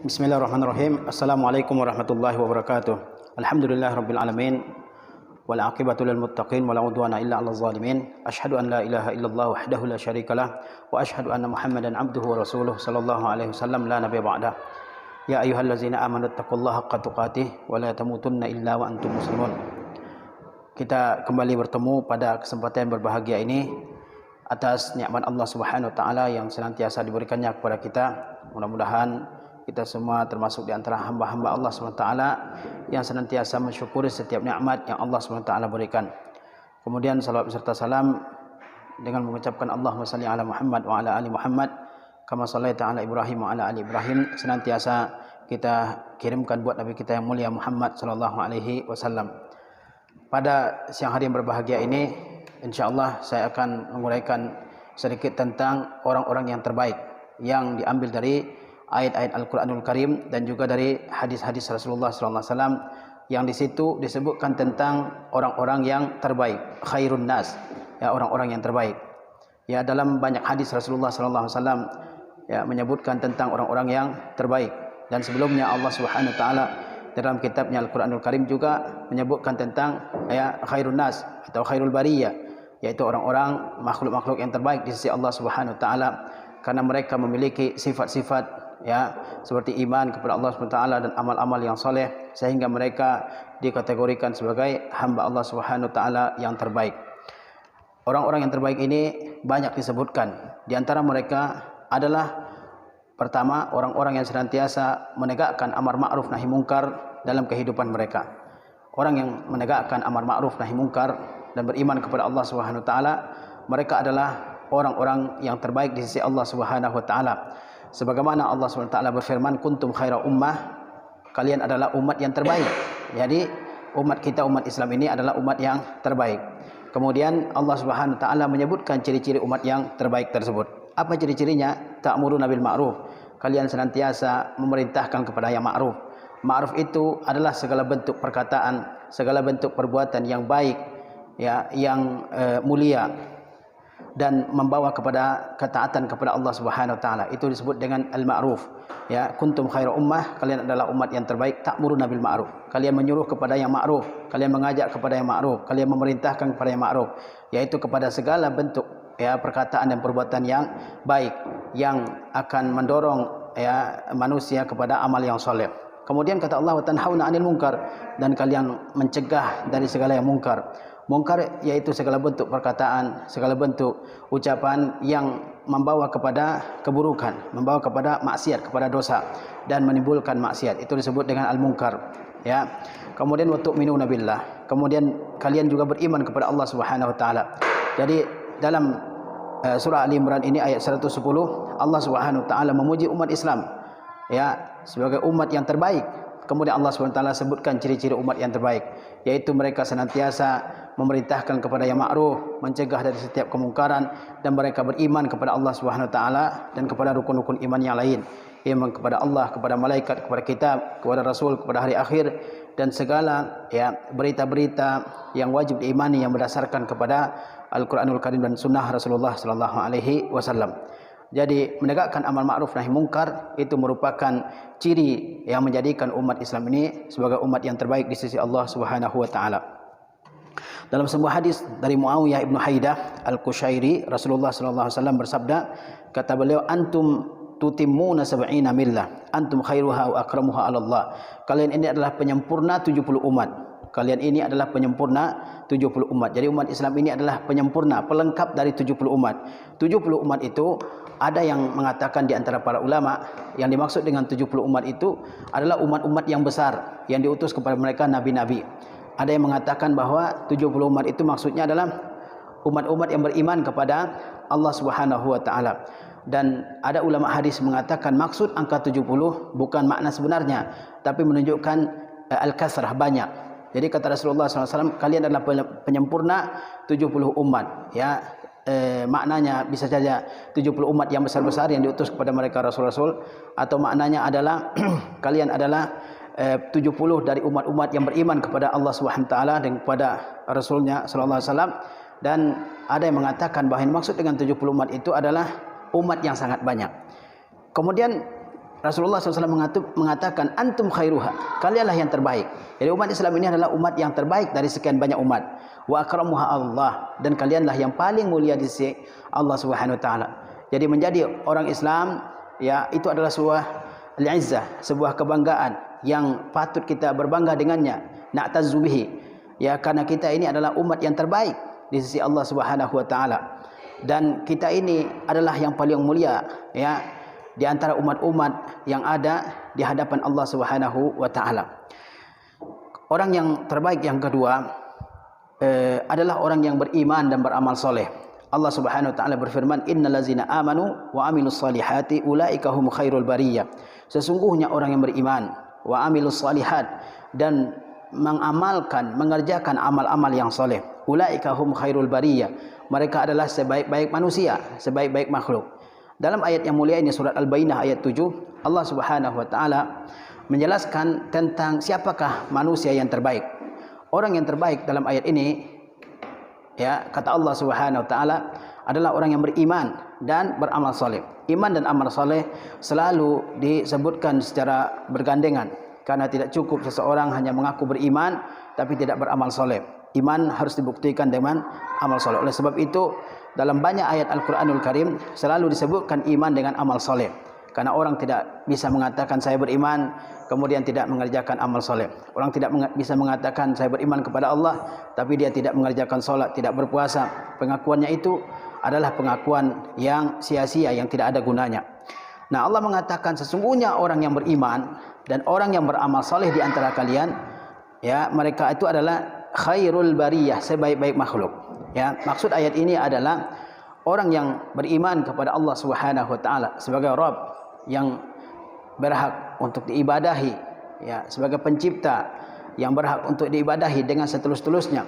Bismillahirrahmanirrahim. Assalamualaikum warahmatullahi wabarakatuh. Alhamdulillah rabbil alamin. Wal aqibatu lil muttaqin wa la udwana illa 'alal zalimin. Asyhadu an la ilaha illallah wahdahu la syarikalah wa asyhadu anna Muhammadan abduhu wa rasuluh sallallahu alaihi wasallam la nabiyya ba'dah. Ya ayyuhallazina amanu taqullaha haqqa tuqatih wa la tamutunna illa wa antum muslimun. Kita kembali bertemu pada kesempatan yang berbahagia ini atas nikmat Allah Subhanahu wa taala yang senantiasa diberikannya kepada kita. Mudah-mudahan kita semua termasuk di antara hamba-hamba Allah SWT yang senantiasa mensyukuri setiap nikmat yang Allah SWT berikan. Kemudian salawat beserta salam dengan mengucapkan Allahumma salli ala Muhammad wa ala ali Muhammad kama shallaita ala Ibrahim wa ala ali Ibrahim, senantiasa kita kirimkan buat Nabi kita yang mulia Muhammad sallallahu alaihi wasallam. Pada siang hari yang berbahagia ini, insyaallah saya akan menguraikan sedikit tentang orang-orang yang terbaik yang diambil dari ayat-ayat Al-Quranul Karim dan juga dari hadis-hadis Rasulullah SAW yang di situ disebutkan tentang orang-orang yang terbaik, khairun nas, ya, orang-orang yang terbaik. Ya, dalam banyak hadis Rasulullah SAW ya menyebutkan tentang orang-orang yang terbaik, dan sebelumnya Allah Subhanahu wa taala dalam kitabnya Al-Quranul Karim juga menyebutkan tentang ya khairun nas atau khairul bariyah, yaitu orang-orang makhluk-makhluk yang terbaik di sisi Allah Subhanahu wa taala karena mereka memiliki sifat-sifat ya seperti iman kepada Allah SWT dan amal-amal yang soleh, sehingga mereka dikategorikan sebagai hamba Allah SWT yang terbaik. Orang-orang yang terbaik ini banyak disebutkan. Di antara mereka adalah pertama, orang-orang yang senantiasa menegakkan amar ma'ruf nahi mungkar dalam kehidupan mereka. Orang yang menegakkan amar ma'ruf nahi mungkar dan beriman kepada Allah SWT, mereka adalah orang-orang yang terbaik di sisi Allah SWT. Sebagaimana Allah SWT berfirman, kuntum khaira ummah, kalian adalah umat yang terbaik. Jadi umat kita, umat Islam ini adalah umat yang terbaik. Kemudian Allah SWT menyebutkan ciri-ciri umat yang terbaik tersebut. Apa ciri-cirinya? Ta'muruna bil ma'ruf, kalian senantiasa memerintahkan kepada yang ma'ruf. Ma'ruf itu adalah segala bentuk perkataan, segala bentuk perbuatan yang baik, ya, yang mulia dan membawa kepada ketaatan kepada Allah Subhanahu wa taala. Itu disebut dengan al-ma'ruf. Ya, kuntum khairu ummah, kalian adalah umat yang terbaik. Ta'muruna bil ma'ruf, kalian menyuruh kepada yang ma'ruf, kalian mengajak kepada yang ma'ruf, kalian memerintahkan kepada yang ma'ruf, yaitu kepada segala bentuk ya perkataan dan perbuatan yang baik yang akan mendorong ya manusia kepada amal yang soleh. Kemudian kata Allah, wa tanhauna 'anil munkar, dan kalian mencegah dari segala yang mungkar. Mungkar yaitu segala bentuk perkataan, segala bentuk ucapan yang membawa kepada keburukan, membawa kepada maksiat, kepada dosa dan menimbulkan maksiat. Itu disebut dengan al-munkar, ya. Kemudian wa tu'minuna billah, kemudian kalian juga beriman kepada Allah Subhanahu wa taala. Jadi dalam surah Ali Imran ini ayat 110, Allah Subhanahu wa taala memuji umat Islam ya sebagai umat yang terbaik. Kemudian Allah SWT sebutkan ciri-ciri umat yang terbaik, yaitu mereka senantiasa memerintahkan kepada yang ma'ruf, mencegah dari setiap kemungkaran, dan mereka beriman kepada Allah SWT dan kepada rukun-rukun iman yang lain, iman kepada Allah, kepada malaikat, kepada kitab, kepada Rasul, kepada hari akhir, dan segala ya berita-berita yang wajib diimani yang berdasarkan kepada Al-Quranul Karim dan Sunnah Rasulullah SAW. Jadi menegakkan amal ma'ruf nahi mungkar itu merupakan ciri yang menjadikan umat Islam ini sebagai umat yang terbaik di sisi Allah Subhanahu wa taala. Dalam sebuah hadis dari Muawiyah ibnu Haidah Al-Qushairi, Rasulullah sallallahu alaihi wasallam bersabda, kata beliau, antum tutimmuna sab'ina millah, antum khairuha wa akramuha 'ala Allah. Kalian ini adalah penyempurna 70 umat. Kalian ini adalah penyempurna 70 umat. Jadi umat Islam ini adalah penyempurna, pelengkap dari 70 umat. 70 umat itu ada yang mengatakan di antara para ulama, yang dimaksud dengan 70 umat itu adalah umat-umat yang besar yang diutus kepada mereka nabi-nabi. Ada yang mengatakan bahwa 70 umat itu maksudnya adalah umat-umat yang beriman kepada Allah Subhanahu wa taala. Dan ada ulama hadis mengatakan maksud angka 70 bukan makna sebenarnya, tapi menunjukkan al-kasrah, banyak. Jadi kata Rasulullah SAW, kalian adalah penyempurna 70 umat. Ya, maknanya bisa saja 70 umat yang besar-besar yang diutus kepada mereka rasul-rasul, atau maknanya adalah kalian adalah 70 dari umat-umat yang beriman kepada Allah Subhanahu wa taala dan kepada Rasulnya sallallahu alaihi wasallam. Dan ada yang mengatakan bahawa yang maksud dengan 70 umat itu adalah umat yang sangat banyak. Kemudian Rasulullah SAW mengatakan antum khairuha, kalianlah yang terbaik. Jadi umat Islam ini adalah umat yang terbaik dari sekian banyak umat. Wa akramuha Allah, dan kalianlah yang paling mulia di sisi Allah Subhanahu wa taala. Jadi menjadi orang Islam ya itu adalah sebuah al-izzah, sebuah kebanggaan yang patut kita berbangga dengannya. Na'tazzu bihi. Ya, karena kita ini adalah umat yang terbaik di sisi Allah Subhanahu wa taala. Dan kita ini adalah yang paling mulia ya di antara umat-umat yang ada di hadapan Allah Subhanahu wa taala. Orang yang terbaik yang kedua adalah orang yang beriman dan beramal soleh. Allah Subhanahu wa taala berfirman, innallazina amanu wa amilus solihati ulaika hum khairul bariyah. Sesungguhnya orang yang beriman wa amilus solihat dan mengamalkan, mengerjakan amal-amal yang soleh, ulaika hum khairul bariyah, mereka adalah sebaik-baik manusia, sebaik-baik makhluk. Dalam ayat yang mulia ini, surat Al-Bayyinah ayat 7, Allah Subhanahu wa taala menjelaskan tentang siapakah manusia yang terbaik. Orang yang terbaik dalam ayat ini ya, kata Allah Subhanahu wa taala adalah orang yang beriman dan beramal soleh. Iman dan amal soleh selalu disebutkan secara bergandengan, karena tidak cukup seseorang hanya mengaku beriman tapi tidak beramal soleh. Iman harus dibuktikan dengan amal soleh. Oleh sebab itu dalam banyak ayat Al-Quranul Karim selalu disebutkan iman dengan amal soleh. Karena orang tidak bisa mengatakan saya beriman kemudian tidak mengerjakan amal soleh. Orang tidak bisa mengatakan saya beriman kepada Allah tapi dia tidak mengerjakan solat, tidak berpuasa. Pengakuannya itu adalah pengakuan yang sia-sia, yang tidak ada gunanya. Nah, Allah mengatakan sesungguhnya orang yang beriman dan orang yang beramal soleh di antara kalian, ya, mereka itu adalah khairul bariyah, sebaik-baik makhluk. Ya, maksud ayat ini adalah orang yang beriman kepada Allah Subhanahu wa taala sebagai Rabb yang berhak untuk diibadahi, ya, sebagai pencipta yang berhak untuk diibadahi dengan setulus-tulusnya,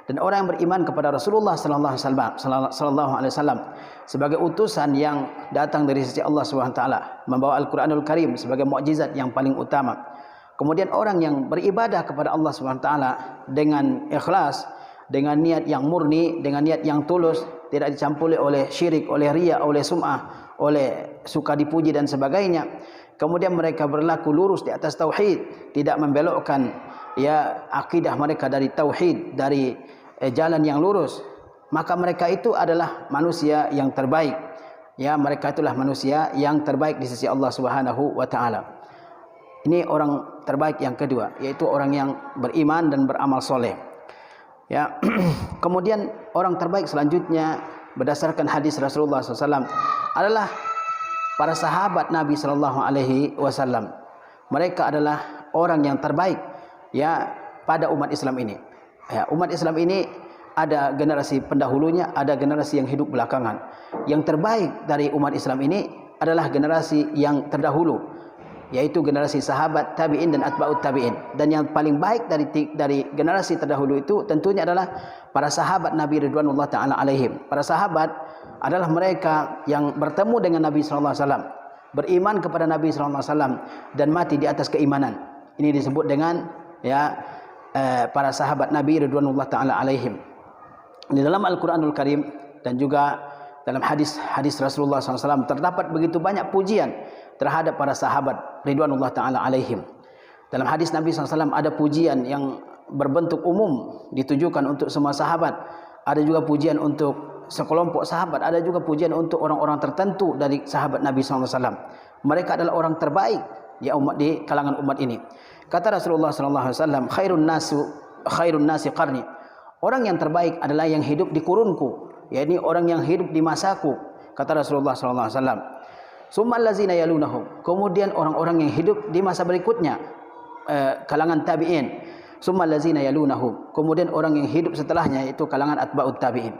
dan orang yang beriman kepada Rasulullah sallallahu alaihi wasallam sebagai utusan yang datang dari sisi Allah Subhanahu wa taala, membawa Al-Qur'anul Karim sebagai mukjizat yang paling utama. Kemudian orang yang beribadah kepada Allah Subhanahu wa taala dengan ikhlas, dengan niat yang murni, dengan niat yang tulus, tidak dicampuri oleh syirik, oleh riya, oleh sum'ah, oleh suka dipuji dan sebagainya. Kemudian mereka berlaku lurus di atas tauhid, tidak membelokkan ya akidah mereka dari tauhid, dari jalan yang lurus, maka mereka itu adalah manusia yang terbaik. Ya, mereka itulah manusia yang terbaik di sisi Allah Subhanahu wa taala. Ini orang terbaik yang kedua, yaitu orang yang beriman dan beramal soleh. Ya, kemudian orang terbaik selanjutnya berdasarkan hadis Rasulullah SAW adalah para sahabat Nabi Sallallahu Alaihi Wasallam. Mereka adalah orang yang terbaik ya pada umat Islam ini. Ya, umat Islam ini ada generasi pendahulunya, ada generasi yang hidup belakangan. Yang terbaik dari umat Islam ini adalah generasi yang terdahulu, yaitu generasi sahabat, tabi'in dan atba'ut tabi'in. Dan yang paling baik dari generasi terdahulu itu tentunya adalah para sahabat Nabi Ridwanullah ta'ala alaihim. Para sahabat adalah mereka yang bertemu dengan Nabi sallallahu alaihi wasallam, beriman kepada Nabi sallallahu alaihi wasallam dan mati di atas keimanan. Ini disebut dengan ya para sahabat Nabi Ridwanullah ta'ala alaihim. Di dalam Al-Qur'anul Karim dan juga dalam hadis Rasulullah SAW terdapat begitu banyak pujian terhadap para sahabat Ridwanullah ta'ala alaihim. Dalam hadis Nabi SAW ada pujian yang berbentuk umum ditujukan untuk semua sahabat. Ada juga pujian untuk sekelompok sahabat. Ada juga pujian untuk orang-orang tertentu dari sahabat Nabi SAW. Mereka adalah orang terbaik ya umat di kalangan umat ini. Kata Rasulullah SAW, khairun nasi qarni. Orang yang terbaik adalah yang hidup di kurunku, yakni orang yang hidup di masaku, kata Rasulullah SAW. Summal lazina yalunahum, kemudian orang-orang yang hidup di masa berikutnya, kalangan tabi'in. Summal lazina yalunahum, kemudian orang yang hidup setelahnya itu kalangan atba'ut tabi'in.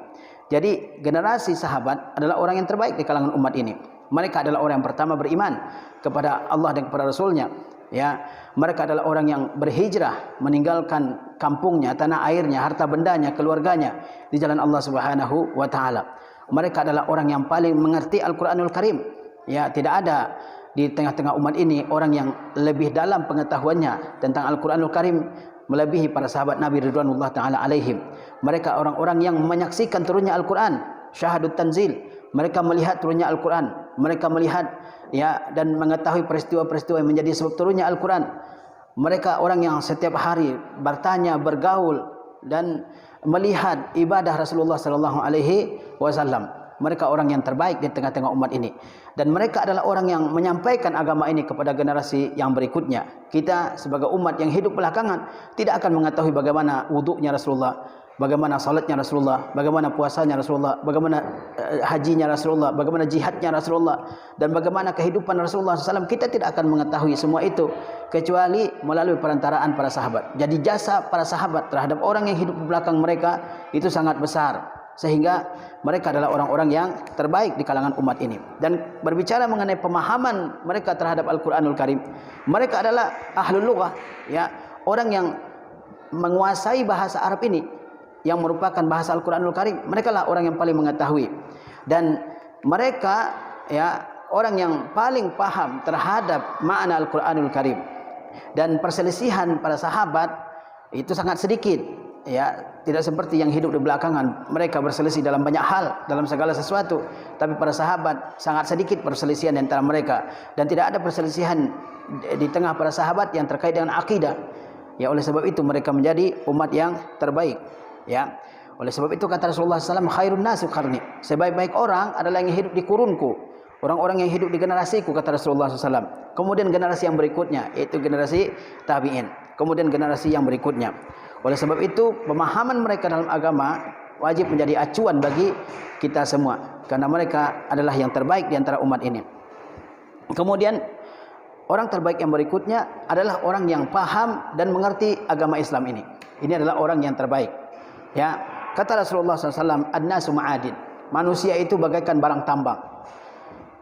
Jadi generasi sahabat adalah orang yang terbaik di kalangan umat ini. Mereka adalah orang yang pertama beriman kepada Allah dan kepada Rasulnya. Ya, mereka adalah orang yang berhijrah, meninggalkan kampungnya, tanah airnya, harta bendanya, keluarganya di jalan Allah Subhanahu wa taala. Mereka adalah orang yang paling mengerti Al-Qur'anul Karim. Ya, tidak ada di tengah-tengah umat ini orang yang lebih dalam pengetahuannya tentang Al-Qur'anul Karim melebihi para sahabat Nabi Ridwanullah ta'ala alaihim. Mereka orang-orang yang menyaksikan turunnya Al-Quran, syahadut tanzil. Mereka melihat turunnya Al-Quran, mereka melihat ya dan mengetahui peristiwa-peristiwa yang menjadi sebab turunnya Al-Quran. Mereka orang yang setiap hari bertanya, bergaul dan melihat ibadah Rasulullah sallallahu alaihi wasallam. Mereka orang yang terbaik di tengah-tengah umat ini, dan mereka adalah orang yang menyampaikan agama ini kepada generasi yang berikutnya. Kita sebagai umat yang hidup belakangan tidak akan mengetahui bagaimana wuduknya Rasulullah, bagaimana salatnya Rasulullah, bagaimana puasanya Rasulullah, bagaimana hajinya Rasulullah, bagaimana jihadnya Rasulullah, dan bagaimana kehidupan Rasulullah SAW. Kita tidak akan mengetahui semua itu kecuali melalui perantaraan para sahabat. Jadi jasa para sahabat terhadap orang yang hidup di belakang mereka itu sangat besar, sehingga mereka adalah orang-orang yang terbaik di kalangan umat ini. Dan berbicara mengenai pemahaman mereka terhadap Al-Quranul Karim, mereka adalah ahlul lughah, ya, orang yang menguasai bahasa Arab ini, yang merupakan bahasa Al-Quranul Karim. Mereka lah orang yang paling mengetahui, dan mereka ya orang yang paling paham terhadap makna Al-Quranul Karim. Dan perselisihan para sahabat itu sangat sedikit, ya, tidak seperti yang hidup di belakangan. Mereka berselisih dalam banyak hal, dalam segala sesuatu, tapi para sahabat sangat sedikit perselisihan di antara mereka, dan tidak ada perselisihan di tengah para sahabat yang terkait dengan akidah. Ya, oleh sebab itu mereka menjadi umat yang terbaik. Ya, oleh sebab itu kata Rasulullah SAW, khairun nasi qarni, sebaik-baik orang adalah yang hidup di kurunku, orang-orang yang hidup di generasiku, kata Rasulullah SAW. Kemudian generasi yang berikutnya, yaitu generasi tabi'in, kemudian generasi yang berikutnya. Oleh sebab itu pemahaman mereka dalam agama wajib menjadi acuan bagi kita semua, karena mereka adalah yang terbaik di antara umat ini. Kemudian orang terbaik yang berikutnya adalah orang yang paham dan mengerti agama Islam ini. Ini adalah orang yang terbaik. Ya, kata Rasulullah SAW, an-nasu ma'adin, manusia itu bagaikan barang tambang.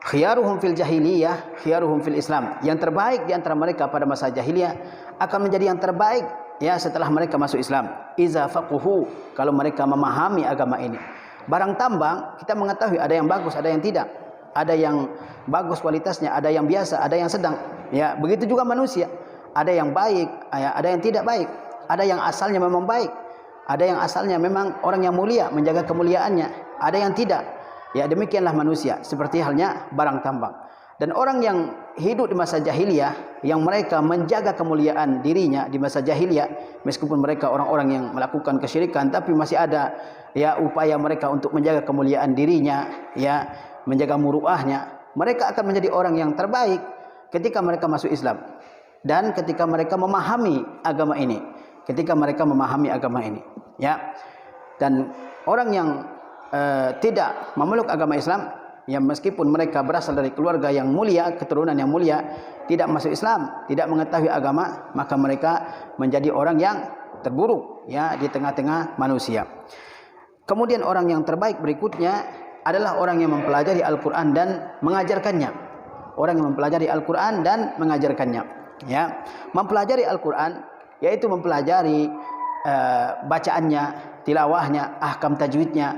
Khiyaruhum fil jahiliyah, khiyaruhum fil Islam. Yang terbaik di antara mereka pada masa jahiliyah akan menjadi yang terbaik ya setelah mereka masuk Islam. Iza faquhu, kalau mereka memahami agama ini. Barang tambang kita mengetahui ada yang bagus, ada yang tidak. Ada yang bagus kualitasnya, ada yang biasa, ada yang sedang. Ya, begitu juga manusia. Ada yang baik, ya, ada yang tidak baik. Ada yang asalnya memang baik, ada yang asalnya memang orang yang mulia, menjaga kemuliaannya, ada yang tidak. Ya, demikianlah manusia, seperti halnya barang tambang. Dan orang yang hidup di masa jahiliyah, yang mereka menjaga kemuliaan dirinya di masa jahiliyah, meskipun mereka orang-orang yang melakukan kesyirikan, tapi masih ada ya upaya mereka untuk menjaga kemuliaan dirinya, ya, menjaga muruahnya. Mereka akan menjadi orang yang terbaik ketika mereka masuk Islam dan ketika mereka memahami agama ini, ketika mereka memahami agama ini, ya. Dan orang yang tidak memeluk agama Islam, yang meskipun mereka berasal dari keluarga yang mulia, keturunan yang mulia, tidak masuk Islam, tidak mengetahui agama, maka mereka menjadi orang yang terburuk ya di tengah-tengah manusia. Kemudian orang yang terbaik berikutnya adalah orang yang mempelajari Al-Quran dan mengajarkannya. Orang yang mempelajari Al-Quran dan mengajarkannya. Ya, mempelajari Al-Quran yaitu mempelajari bacaannya, tilawahnya, ahkam tajwidnya,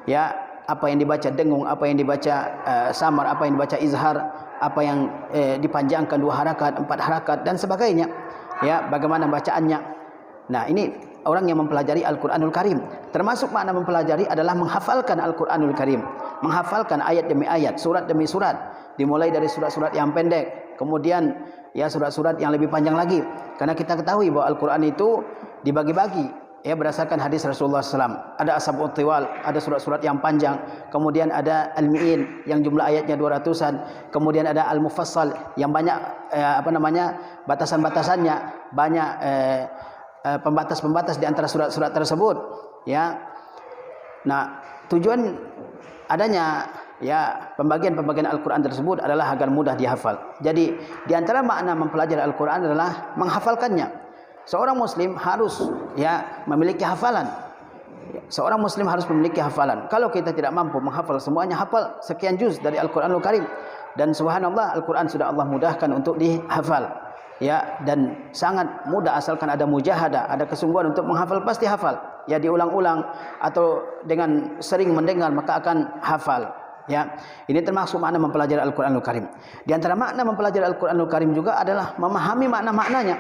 ya, apa yang dibaca dengung, apa yang dibaca samar, apa yang dibaca izhar, apa yang dipanjangkan 2 harakat, 4 harakat dan sebagainya. Ya, bagaimana bacaannya. Nah, ini orang yang mempelajari Al-Quranul Karim. Termasuk makna mempelajari adalah menghafalkan Al-Quranul Karim, menghafalkan ayat demi ayat, surat demi surat, dimulai dari surat-surat yang pendek, kemudian ya surat-surat yang lebih panjang lagi. Karena kita ketahui bahwa Al-Quran itu dibagi-bagi ya berdasarkan hadis Rasulullah SAW. Ada Ashabut Tiwal, ada surat-surat yang panjang, kemudian ada Al-Mi'in yang jumlah ayatnya 200-an, kemudian ada Al-Mufassal yang banyak batasan-batasannya, banyak pembatas-pembatas di antara surat-surat tersebut, ya. Nah, tujuan adanya ya pembagian-pembagian Al-Quran tersebut adalah agar mudah dihafal. Jadi di antara makna mempelajari Al-Quran adalah menghafalkannya. Seorang muslim harus ya memiliki hafalan. Seorang muslim harus memiliki hafalan. Kalau kita tidak mampu menghafal semuanya, hafal sekian juz dari Al-Quranul Karim. Dan subhanallah, Al-Quran sudah Allah mudahkan untuk dihafal. Ya, dan sangat mudah asalkan ada mujahadah, ada kesungguhan untuk menghafal, pasti hafal. Ya, diulang-ulang atau dengan sering mendengar maka akan hafal. Ya, ini termasuk makna mempelajari Al-Quranul Karim. Di antara makna mempelajari Al-Quranul Karim juga adalah memahami makna-maknanya.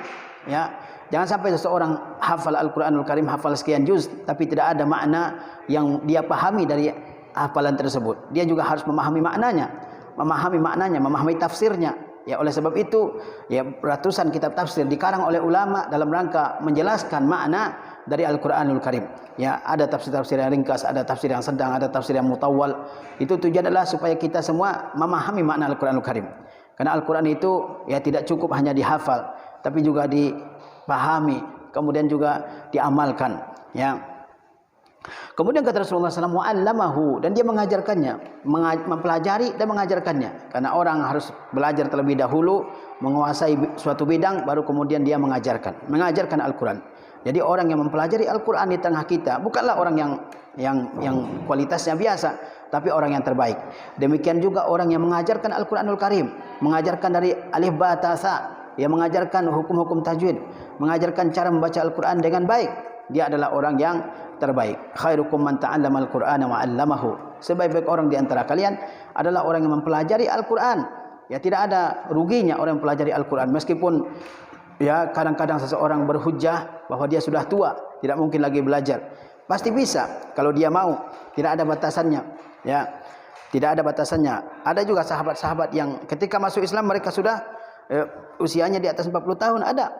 Ya, jangan sampai seseorang hafal Al-Quranul Karim, hafal sekian juz, tapi tidak ada makna yang dia pahami dari hafalan tersebut. Dia juga harus memahami maknanya. memahami maknanya, memahami tafsirnya. Ya, oleh sebab itu ya ratusan kitab tafsir dikarang oleh ulama dalam rangka menjelaskan makna dari Al-Qur'anul Karim. Ya, ada tafsir-tafsir yang ringkas, ada tafsir yang sedang, ada tafsir yang mutawwal. Itu tujuan adalah supaya kita semua memahami makna Al-Qur'anul Karim. Karena Al-Qur'an itu ya tidak cukup hanya dihafal, tapi juga dipahami, kemudian juga diamalkan, ya. Kemudian kata Rasulullah SAW, mu'allamahu, dan dia mengajarkannya, mempelajari dan mengajarkannya. Karena orang harus belajar terlebih dahulu, menguasai suatu bidang, baru kemudian dia mengajarkan Al-Quran. Jadi orang yang mempelajari Al-Quran di tengah kita bukanlah orang yang kualitasnya biasa, tapi orang yang terbaik. Demikian juga orang yang mengajarkan Al-Quranul Karim, mengajarkan dari alif ba ta sa, yang mengajarkan hukum-hukum tajwid, mengajarkan cara membaca Al-Quran dengan baik, dia adalah orang yang terbaik. Khairukum man ta'allama al-Qur'ana wa 'allamahu. Sebaik-baik orang di antara kalian adalah orang yang mempelajari Al-Qur'an. Ya, tidak ada ruginya orang yang mempelajari Al-Qur'an, meskipun ya kadang-kadang seseorang berhujjah bahwa dia sudah tua, tidak mungkin lagi belajar. Pasti bisa kalau dia mau, tidak ada batasannya. Ya, tidak ada batasannya. Ada juga sahabat-sahabat yang ketika masuk Islam mereka sudah usianya di atas 40 tahun ada.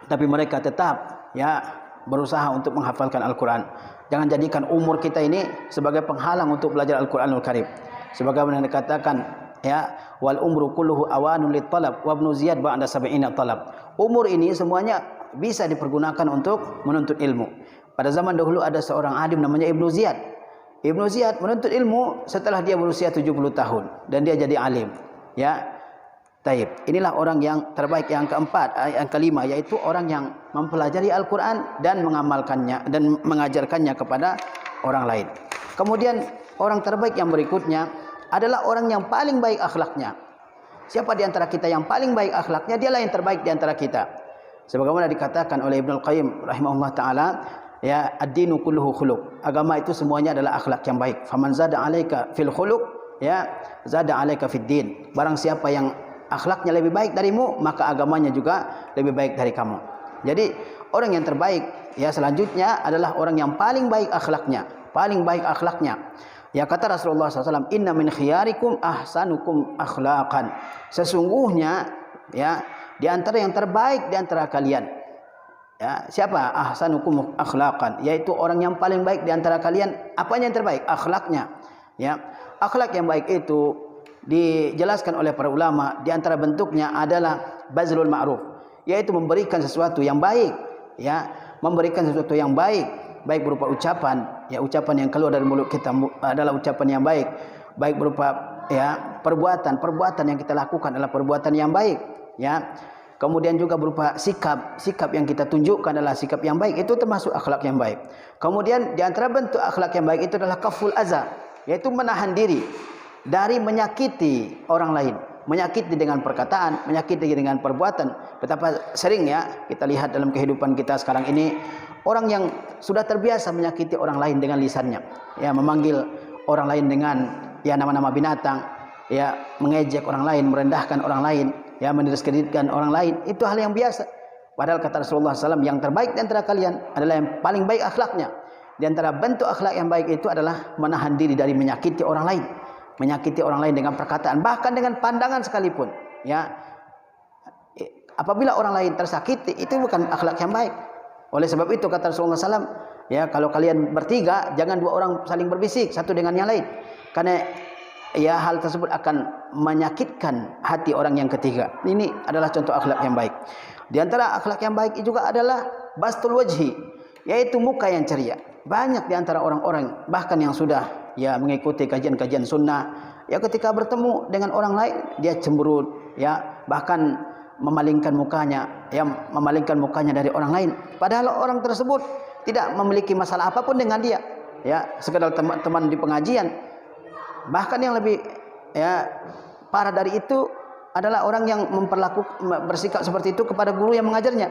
Tapi mereka tetap ya berusaha untuk menghafalkan Al-Quran. Jangan jadikan umur kita ini sebagai penghalang untuk belajar Al-Quranul Karim. Sebagaimana dikatakan, ya, wal umru kulluhu awanun lit talab wa ibnu Ziyad ba'da sab'ina talab. Umur ini semuanya bisa dipergunakan untuk menuntut ilmu. Pada zaman dahulu ada seorang alim namanya Ibnu Ziyad. Ibnu Ziyad menuntut ilmu setelah dia berusia 70 tahun dan dia jadi alim. Ya. Taib. Inilah orang yang terbaik. Yang keempat, yang kelima, yaitu orang yang mempelajari Al-Quran dan mengamalkannya dan mengajarkannya kepada orang lain. Kemudian orang terbaik yang berikutnya adalah orang yang paling baik akhlaknya. Siapa di antara kita yang paling baik akhlaknya, dialah yang terbaik di antara kita. Sebagaimana dikatakan oleh Ibnu Al-Qayyim rahimahullah taala, ya, ad-dinu kulluhu khuluq. Agama itu semuanya adalah akhlak yang baik. Faman zada 'alaika fil khuluq, ya, zada 'alaika fid din. Barang siapa yang akhlaknya lebih baik darimu, maka agamanya juga lebih baik dari kamu. Jadi orang yang terbaik ya selanjutnya adalah orang yang paling baik akhlaknya, paling baik akhlaknya. Ya, kata Rasulullah SAW, inna min khiyarikum ahsanukum akhlaqan. Sesungguhnya ya di antara yang terbaik di antara kalian, ya, siapa? Ahsanukum akhlaqan, yaitu orang yang paling baik di antara kalian. Apanya yang terbaik? Akhlaknya. Ya, akhlak yang baik itu dijelaskan oleh para ulama, di antara bentuknya adalah bazlul ma'ruf, yaitu memberikan sesuatu yang baik, ya, memberikan sesuatu yang baik, baik berupa ucapan, ya, ucapan yang keluar dari mulut kita adalah ucapan yang baik, baik berupa ya perbuatan yang kita lakukan adalah perbuatan yang baik, ya. Kemudian juga berupa sikap yang kita tunjukkan adalah sikap yang baik, itu termasuk akhlak yang baik. Kemudian di antara bentuk akhlak yang baik itu adalah kaful azza, yaitu menahan diri dari menyakiti orang lain, menyakiti dengan perkataan, menyakiti dengan perbuatan. Betapa sering ya kita lihat dalam kehidupan kita sekarang ini, orang yang sudah terbiasa menyakiti orang lain dengan lisannya, ya, memanggil orang lain dengan ya nama-nama binatang, ya, mengejek orang lain, merendahkan orang lain, ya, mendiskreditkan orang lain. Itu hal yang biasa. Padahal kata Rasulullah SAW, yang terbaik di antara kalian adalah yang paling baik akhlaknya. Di antara bentuk akhlak yang baik itu adalah menahan diri dari menyakiti orang lain. Menyakiti orang lain dengan perkataan, bahkan dengan pandangan sekalipun, ya. Apabila orang lain tersakiti, itu bukan akhlak yang baik. Oleh sebab itu kata Rasulullah SAW, ya, kalau kalian bertiga jangan dua orang saling berbisik satu dengan yang lain, karena ya hal tersebut akan menyakitkan hati orang yang ketiga. Ini adalah contoh akhlak yang baik. Di antara akhlak yang baik juga adalah bastul wajhi, yaitu muka yang ceria. Banyak di antara orang-orang bahkan yang sudah ya mengikuti kajian-kajian sunnah, ya, ketika bertemu dengan orang lain dia cemberut, ya, bahkan memalingkan mukanya, ya, memalingkan mukanya dari orang lain, padahal orang tersebut tidak memiliki masalah apapun dengan dia, ya, sekedar teman-teman di pengajian. Bahkan yang lebih ya parah dari itu adalah orang yang bersikap seperti itu kepada guru yang mengajarnya.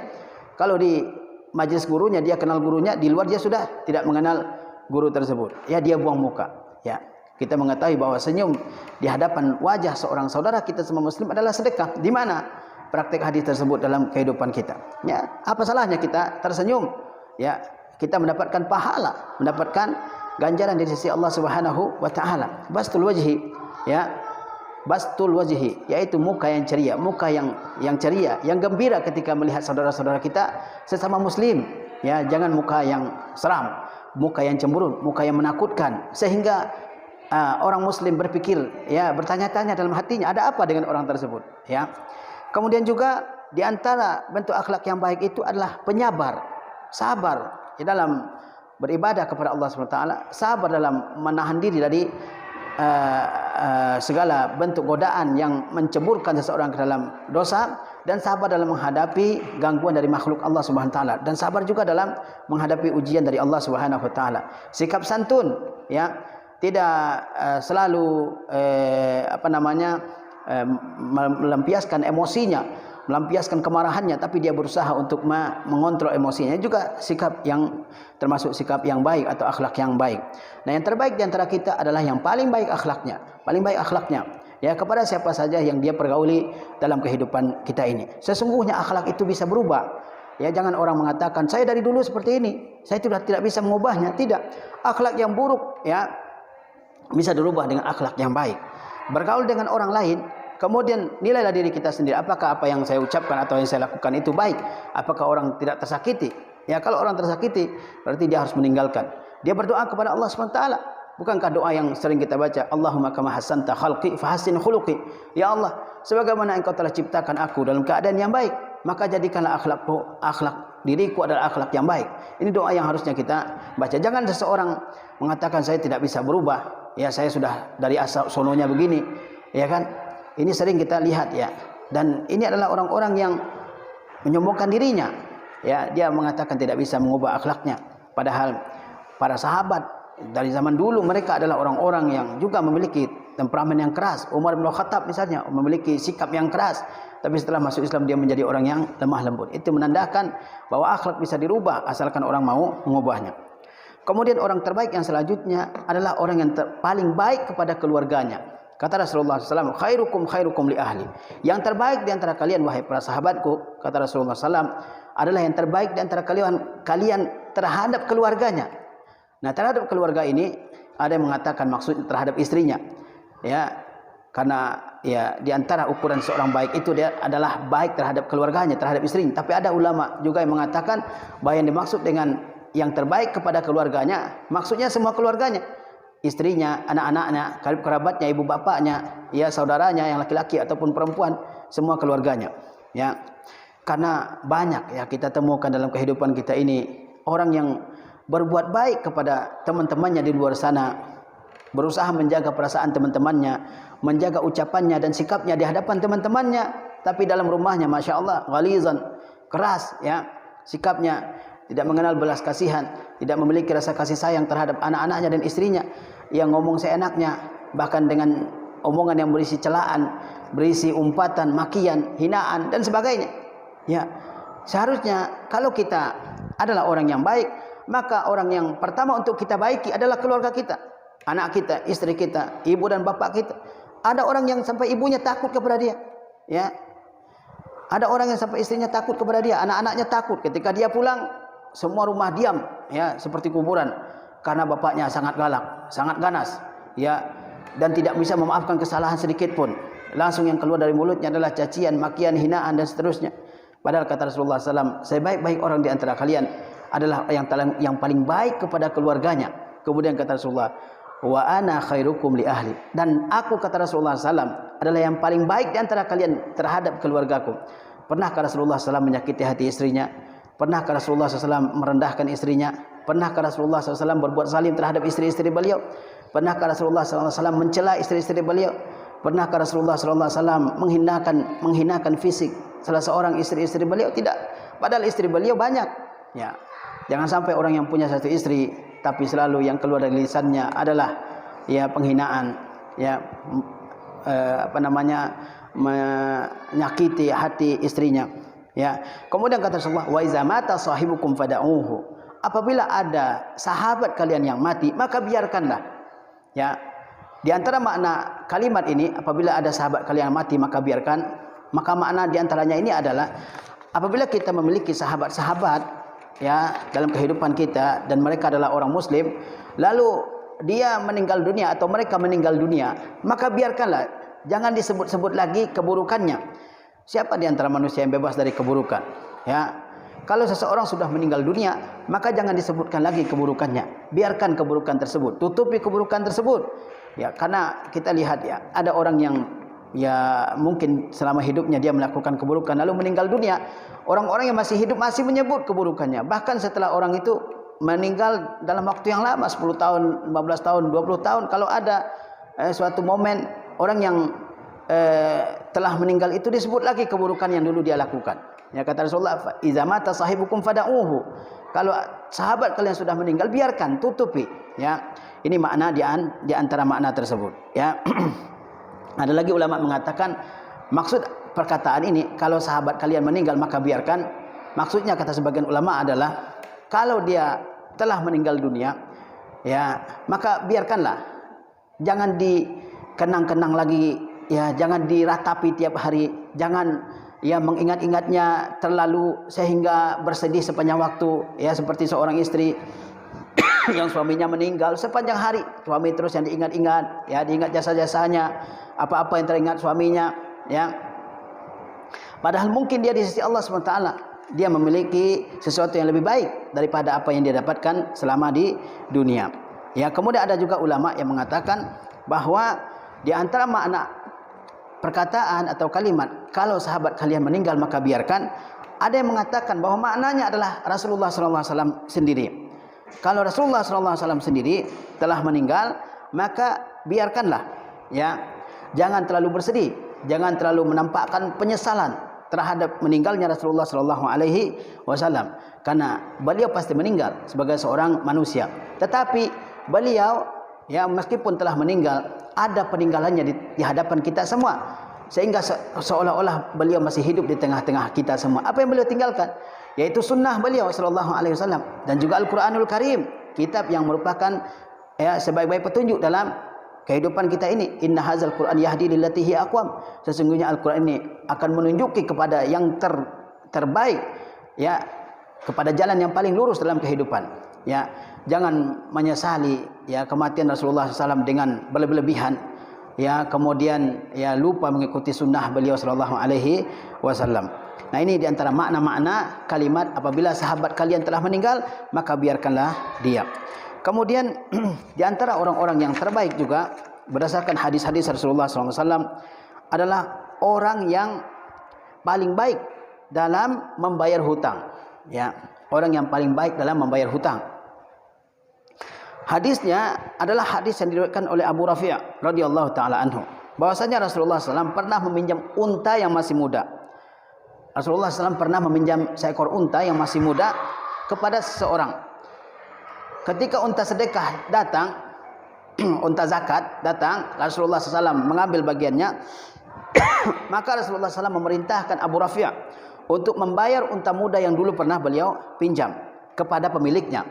Kalau di majelis gurunya dia kenal gurunya, di luar dia sudah tidak mengenal guru tersebut, ya, dia buang muka, ya. Kita mengetahui bahwa senyum di hadapan wajah seorang saudara kita semua muslim adalah sedekah. Di mana praktik hadis tersebut dalam kehidupan kita? Ya, apa salahnya kita tersenyum? Ya, kita mendapatkan pahala, mendapatkan ganjaran di sisi Allah Subhanahu wa taala. Bastul wajhi, ya. bastul wajhi, yaitu muka yang ceria, muka yang ceria, yang gembira ketika melihat saudara-saudara kita sesama muslim. Ya, jangan muka yang seram, muka yang cemberut, muka yang menakutkan, sehingga orang muslim berpikir, ya, bertanya-tanya dalam hatinya, ada apa dengan orang tersebut, ya. Kemudian juga di antara bentuk akhlak yang baik itu adalah penyabar, sabar di dalam beribadah kepada Allah SWT, sabar dalam menahan diri dari segala bentuk godaan yang menceburkan seseorang ke dalam dosa, dan sabar dalam menghadapi gangguan dari makhluk Allah Subhanahu wa taala, dan sabar juga dalam menghadapi ujian dari Allah Subhanahu wa taala. Sikap santun, ya, tidak selalu melampiaskan emosinya, melampiaskan kemarahannya, tapi dia berusaha untuk mengontrol emosinya. Juga sikap yang termasuk sikap yang baik atau akhlak yang baik. Nah, yang terbaik di antara kita adalah yang paling baik akhlaknya, ya, kepada siapa saja yang dia pergauli dalam kehidupan kita ini. Sesungguhnya akhlak itu bisa berubah. Ya, jangan orang mengatakan saya dari dulu seperti ini, saya sudah tidak bisa mengubahnya. Tidak. Akhlak yang buruk, ya, bisa dirubah dengan akhlak yang baik. Bergaul dengan orang lain, kemudian nilailah diri kita sendiri. Apakah apa yang saya ucapkan atau yang saya lakukan itu baik? Apakah orang tidak tersakiti? Ya, kalau orang tersakiti, berarti dia harus meninggalkan. Dia berdoa kepada Allah SWT. Bukankah doa yang sering kita baca, Allahumma kama hasanta khalqi fahassin khuluqi. Ya Allah, sebagaimana engkau telah ciptakan aku dalam keadaan yang baik, maka jadikanlah akhlak diriku adalah akhlak yang baik. Ini doa yang harusnya kita baca. Jangan seseorang mengatakan saya tidak bisa berubah, ya, saya sudah dari asal sononya begini, ya kan? Ini sering kita lihat, ya. Dan ini adalah orang-orang yang menyombongkan dirinya. Ya, dia mengatakan tidak bisa mengubah akhlaknya. Padahal para sahabat dari zaman dulu mereka adalah orang-orang yang juga memiliki temperamen yang keras. Umar bin Khattab misalnya memiliki sikap yang keras, tapi setelah masuk Islam dia menjadi orang yang lemah lembut. Itu menandakan bahwa akhlak bisa dirubah asalkan orang mau mengubahnya. Kemudian orang terbaik yang selanjutnya adalah orang yang paling baik kepada keluarganya. Kata Rasulullah SAW, khairukum khairukum li ahli. Yang terbaik di antara kalian, wahai para sahabatku, kata Rasulullah SAW, adalah yang terbaik di antara kalian terhadap keluarganya. Nah, terhadap keluarga ini ada yang mengatakan maksud terhadap istrinya, ya, karena ya di antara ukuran seorang baik itu dia adalah baik terhadap keluarganya, terhadap istrinya. Tapi ada ulama juga yang mengatakan bahwa yang dimaksud dengan yang terbaik kepada keluarganya, maksudnya semua keluarganya, istrinya, anak-anaknya, kerabatnya, ibu bapaknya, ya, saudaranya yang laki-laki ataupun perempuan, semua keluarganya, ya. Karena banyak, ya, kita temukan dalam kehidupan kita ini orang yang berbuat baik kepada teman-temannya di luar sana, berusaha menjaga perasaan teman-temannya, menjaga ucapannya dan sikapnya di hadapan teman-temannya, tapi dalam rumahnya masya Allah ghalizan, keras, ya, sikapnya, tidak mengenal belas kasihan, tidak memiliki rasa kasih sayang terhadap anak-anaknya dan istrinya, yang ngomong seenaknya, bahkan dengan omongan yang berisi celaan, berisi umpatan, makian, hinaan dan sebagainya. Ya, seharusnya kalau kita adalah orang yang baik, maka orang yang pertama untuk kita baiki adalah keluarga kita, anak kita, istri kita, ibu dan bapak kita. Ada orang yang sampai ibunya takut kepada dia, ya. Ada orang yang sampai istrinya takut kepada dia, anak-anaknya takut. Ketika dia pulang, semua rumah diam, ya, seperti kuburan, karena bapaknya sangat galak, sangat ganas, ya, dan tidak bisa memaafkan kesalahan sedikit pun. Langsung yang keluar dari mulutnya adalah cacian, makian, hinaan dan seterusnya. Padahal kata Rasulullah SAW, sebaik-baik orang di antara kalian adalah yang paling baik kepada keluarganya. Kemudian kata Rasulullah, wa ana khairukum li ahli. Dan aku, kata Rasulullah SAW, adalah yang paling baik di antara kalian terhadap keluargaku. Pernahkah Rasulullah SAW menyakiti hati istrinya? Pernahkah Rasulullah SAW merendahkan istrinya? Pernahkah Rasulullah SAW berbuat zalim terhadap istri-istri beliau? Pernahkah Rasulullah SAW mencela istri-istri beliau? Pernahkah Rasulullah SAW menghinakan fisik salah seorang istri-istri beliau? Tidak. Padahal istri beliau banyak. Ya, jangan sampai orang yang punya satu istri, tapi selalu yang keluar dari lisannya adalah, ya, penghinaan, ya, menyakiti hati istrinya. Ya. Kemudian kata Rasulullah, wa iza mata sahibukum fada'uhu. Apabila ada sahabat kalian yang mati, maka biarkanlah. Ya. Di antara makna kalimat ini, apabila ada sahabat kalian yang mati, maka biarkan. Maka makna di antaranya ini adalah apabila kita memiliki sahabat-sahabat, ya, dalam kehidupan kita dan mereka adalah orang muslim, lalu dia meninggal dunia atau mereka meninggal dunia, maka biarkanlah, jangan disebut-sebut lagi keburukannya. Siapa di antara manusia yang bebas dari keburukan? Ya. Kalau seseorang sudah meninggal dunia, maka jangan disebutkan lagi keburukannya. Biarkan keburukan tersebut, tutupi keburukan tersebut. Ya, karena kita lihat ya, ada orang yang ya mungkin selama hidupnya dia melakukan keburukan lalu meninggal dunia. Orang-orang yang masih hidup masih menyebut keburukannya. Bahkan setelah orang itu meninggal dalam waktu yang lama, 10 tahun, 15 tahun, 20 tahun, kalau ada suatu momen orang yang telah meninggal itu disebut lagi keburukan yang dulu dia lakukan. Ya, kata Rasulullah, "Idza mata sahibukum fada'uhu." Kalau sahabat kalian sudah meninggal, biarkan, tutupi. Ya, ini makna di antara makna tersebut. Ya, ada lagi ulama mengatakan maksud perkataan ini, kalau sahabat kalian meninggal maka biarkan. Maksudnya kata sebagian ulama adalah kalau dia telah meninggal dunia, ya maka biarkanlah, jangan dikenang-kenang lagi, ya jangan diratapi tiap hari, jangan ya mengingat-ingatnya terlalu sehingga bersedih sepanjang waktu, ya seperti seorang istri yang suaminya meninggal sepanjang hari, suami terus yang diingat-ingat, ya diingat jasa-jasanya, apa-apa yang teringat suaminya, ya. Padahal mungkin dia di sisi Allah SWT dia memiliki sesuatu yang lebih baik daripada apa yang dia dapatkan selama di dunia. Ya, kemudian ada juga ulama yang mengatakan bahwa di antara makna perkataan atau kalimat kalau sahabat kalian meninggal maka biarkan, ada yang mengatakan bahwa maknanya adalah Rasulullah SAW sendiri. Kalau Rasulullah SAW sendiri telah meninggal, maka biarkanlah, ya jangan terlalu bersedih, jangan terlalu menampakkan penyesalan terhadap meninggalnya Rasulullah SAW, karena beliau pasti meninggal sebagai seorang manusia. Tetapi beliau ya meskipun telah meninggal, ada peninggalannya di hadapan kita semua, sehingga seolah-olah beliau masih hidup di tengah-tengah kita semua. Apa yang beliau tinggalkan? Yaitu sunnah beliau sallallahu alaihi wasallam dan juga Al-Qur'anul Karim, kitab yang merupakan ya sebaik-baik petunjuk dalam kehidupan kita ini. Inna hadzal Qur'an yahdi lillati hiya aqwam. Sesungguhnya Al-Qur'an ini akan menunjuki kepada yang terbaik, ya kepada jalan yang paling lurus dalam kehidupan. Ya, jangan menyesali ya kematian Rasulullah SAW dengan berlebihan, ya kemudian ya lupa mengikuti sunnah beliau sallallahu alaihi wasallam. Nah, ini diantara makna-makna kalimat apabila sahabat kalian telah meninggal maka biarkanlah dia. Kemudian diantara orang-orang yang terbaik juga berdasarkan hadis-hadis Rasulullah SAW adalah orang yang paling baik dalam membayar hutang. Ya, orang yang paling baik dalam membayar hutang. Hadisnya adalah hadis yang diriwayatkan oleh Abu Rafi' radhiyallahu taala anhu, bahwasanya Rasulullah SAW pernah meminjam unta yang masih muda. Rasulullah SAW pernah meminjam seekor unta yang masih muda kepada seseorang. Ketika unta sedekah datang, unta zakat datang, Rasulullah SAW mengambil bagiannya. Maka Rasulullah SAW memerintahkan Abu Rafi' untuk membayar unta muda yang dulu pernah beliau pinjam kepada pemiliknya.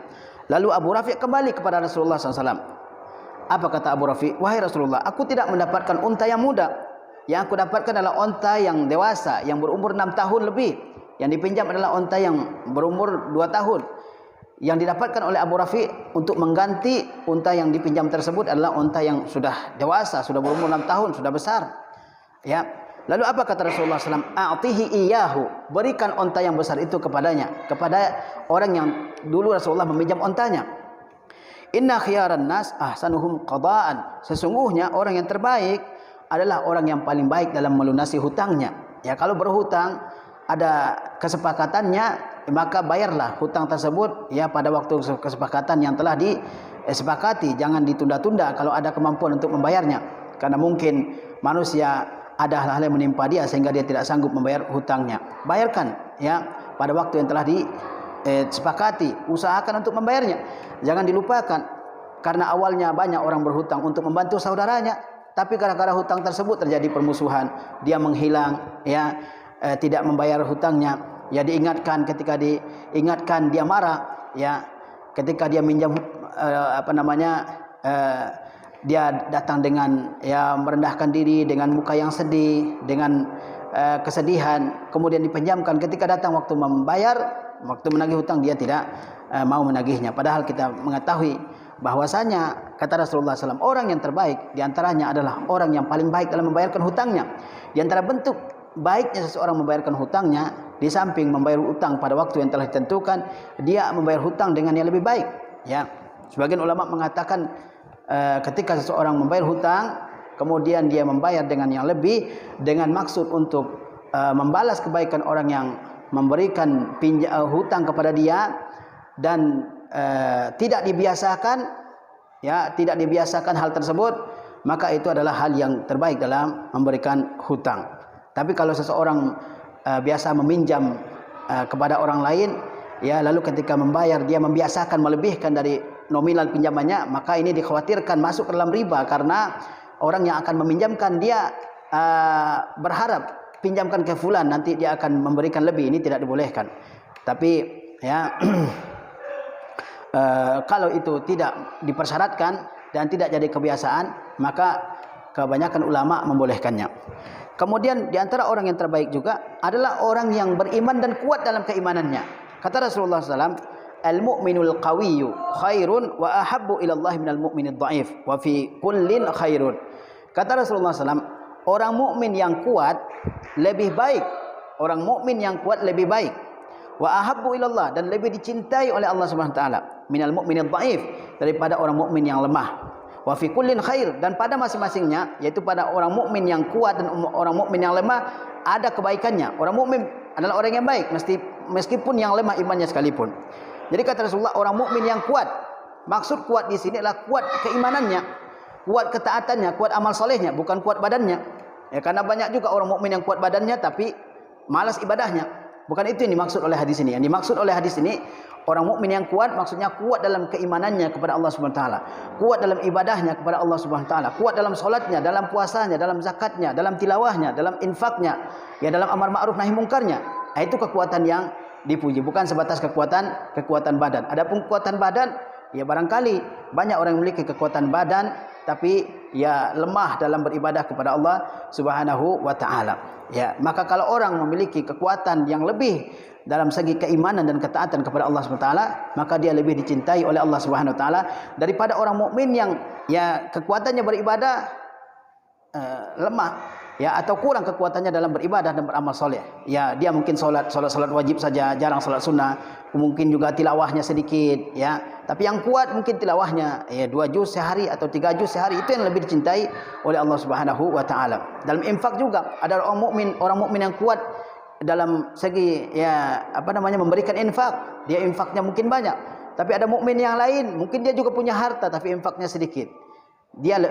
Lalu Abu Rafi' kembali kepada Rasulullah SAW. Apa kata Abu Rafi'? Wahai Rasulullah, aku tidak mendapatkan unta yang muda. Yang aku dapatkan adalah unta yang dewasa, yang berumur 6 tahun lebih. Yang dipinjam adalah unta yang berumur 2 tahun. Yang didapatkan oleh Abu Rafi' untuk mengganti unta yang dipinjam tersebut adalah unta yang sudah dewasa, sudah berumur 6 tahun, sudah besar. Ya. Lalu apa kata Rasulullah SAW? A'tihi iyahu, berikan unta yang besar itu kepadanya, kepada orang yang dulu Rasulullah meminjam untanya. Inna khiyaran nas ahsanuhum qadaan, sesungguhnya orang yang terbaik adalah orang yang paling baik dalam melunasi hutangnya. Ya, kalau berhutang ada kesepakatannya, maka bayarlah hutang tersebut ya pada waktu kesepakatan yang telah disepakati, jangan ditunda-tunda kalau ada kemampuan untuk membayarnya, karena mungkin manusia ada hal-hal yang menimpa dia sehingga dia tidak sanggup membayar hutangnya. Bayarkan ya pada waktu yang telah disepakati, usahakan untuk membayarnya. Jangan dilupakan, karena awalnya banyak orang berhutang untuk membantu saudaranya, tapi gara-gara hutang tersebut terjadi permusuhan, dia menghilang ya, tidak membayar hutangnya. Ya diingatkan, ketika diingatkan dia marah ya, ketika dia minjam dia datang dengan ya merendahkan diri, dengan muka yang sedih, dengan kesedihan, kemudian dipinjamkan. Ketika datang waktu membayar, waktu menagih hutang, dia tidak mau menagihnya. Padahal kita mengetahui bahwasanya Kata Rasulullah SAW, orang yang terbaik diantaranya adalah orang yang paling baik dalam membayarkan hutangnya. Di antara bentuk baiknya seseorang membayarkan hutangnya, di samping membayar hutang pada waktu yang telah ditentukan, dia membayar hutang dengan yang lebih baik. Ya, sebagian ulama mengatakan ketika seseorang membayar hutang, kemudian dia membayar dengan yang lebih, dengan maksud untuk membalas kebaikan orang yang memberikan hutang kepada dia, dan tidak dibiasakan, ya, tidak dibiasakan hal tersebut, maka itu adalah hal yang terbaik dalam memberikan hutang. Tapi kalau seseorang biasa meminjam kepada orang lain, ya, lalu ketika membayar dia membiasakan melebihkan dari nominal pinjamannya, maka ini dikhawatirkan masuk ke dalam riba, karena orang yang akan meminjamkan dia berharap pinjamkan ke fulan, nanti dia akan memberikan lebih. Ini tidak dibolehkan. Tapi ya kalau itu tidak dipersyaratkan dan tidak jadi kebiasaan, maka kebanyakan ulama membolehkannya. Kemudian di antara orang yang terbaik juga adalah orang yang beriman dan kuat dalam keimanannya. Kata Rasulullah SAW, al-mu'minul qawiyyu khairun wa ahabbu ila Allah minal mu'minid dha'if wa fi kullin khairun. Kata Rasulullah SAW, orang mukmin yang kuat lebih baik. Orang mukmin yang kuat lebih baik. Wa ahabbu ila Allah, dan lebih dicintai oleh Allah Subhanahu wa taala, minal mu'minid dhaif, daripada orang mukmin yang lemah. Wa fi kullin khair, dan pada masing-masingnya, yaitu pada orang mukmin yang kuat dan orang mukmin yang lemah, ada kebaikannya. Orang mukmin adalah orang yang baik meskipun yang lemah imannya sekalipun. Jadi kata Rasulullah, orang mukmin yang kuat, maksud kuat di sini adalah kuat keimanannya, kuat ketaatannya, kuat amal solehnya, bukan kuat badannya. Ya, karena banyak juga orang mukmin yang kuat badannya tapi malas ibadahnya. Bukan itu yang dimaksud oleh hadis ini. Yang dimaksud oleh hadis ini, orang mukmin yang kuat maksudnya kuat dalam keimanannya kepada Allah Subhanahu wa taala, kuat dalam ibadahnya kepada Allah Subhanahu wa taala, kuat dalam salatnya, dalam puasanya, dalam zakatnya, dalam tilawahnya, dalam infaknya, ya, dalam amar ma'ruf nahi mungkarnya. Itu kekuatan yang dipuji, bukan sebatas kekuatan badan. Adapun kekuatan badan, ya barangkali banyak orang yang memiliki kekuatan badan tapi ya lemah dalam beribadah kepada Allah Subhanahu wa taala. Ya, maka kalau orang memiliki kekuatan yang lebih dalam segi keimanan dan ketaatan kepada Allah Subhanahu wa taala, maka dia lebih dicintai oleh Allah Subhanahu wa taala daripada orang mukmin yang ya kekuatannya beribadah lemah, ya, atau kurang kekuatannya dalam beribadah dan beramal soleh. Ya, dia mungkin salat wajib saja, jarang salat sunnah, mungkin juga tilawahnya sedikit, ya. Tapi yang kuat mungkin tilawahnya ya 2 juz sehari atau 3 juz sehari, itu yang lebih dicintai oleh Allah Subhanahu wa taala. Dalam infak juga ada orang mukmin yang kuat dalam segi ya memberikan infak. Dia infaknya mungkin banyak. Tapi ada mukmin yang lain, mungkin dia juga punya harta tapi infaknya sedikit. Dia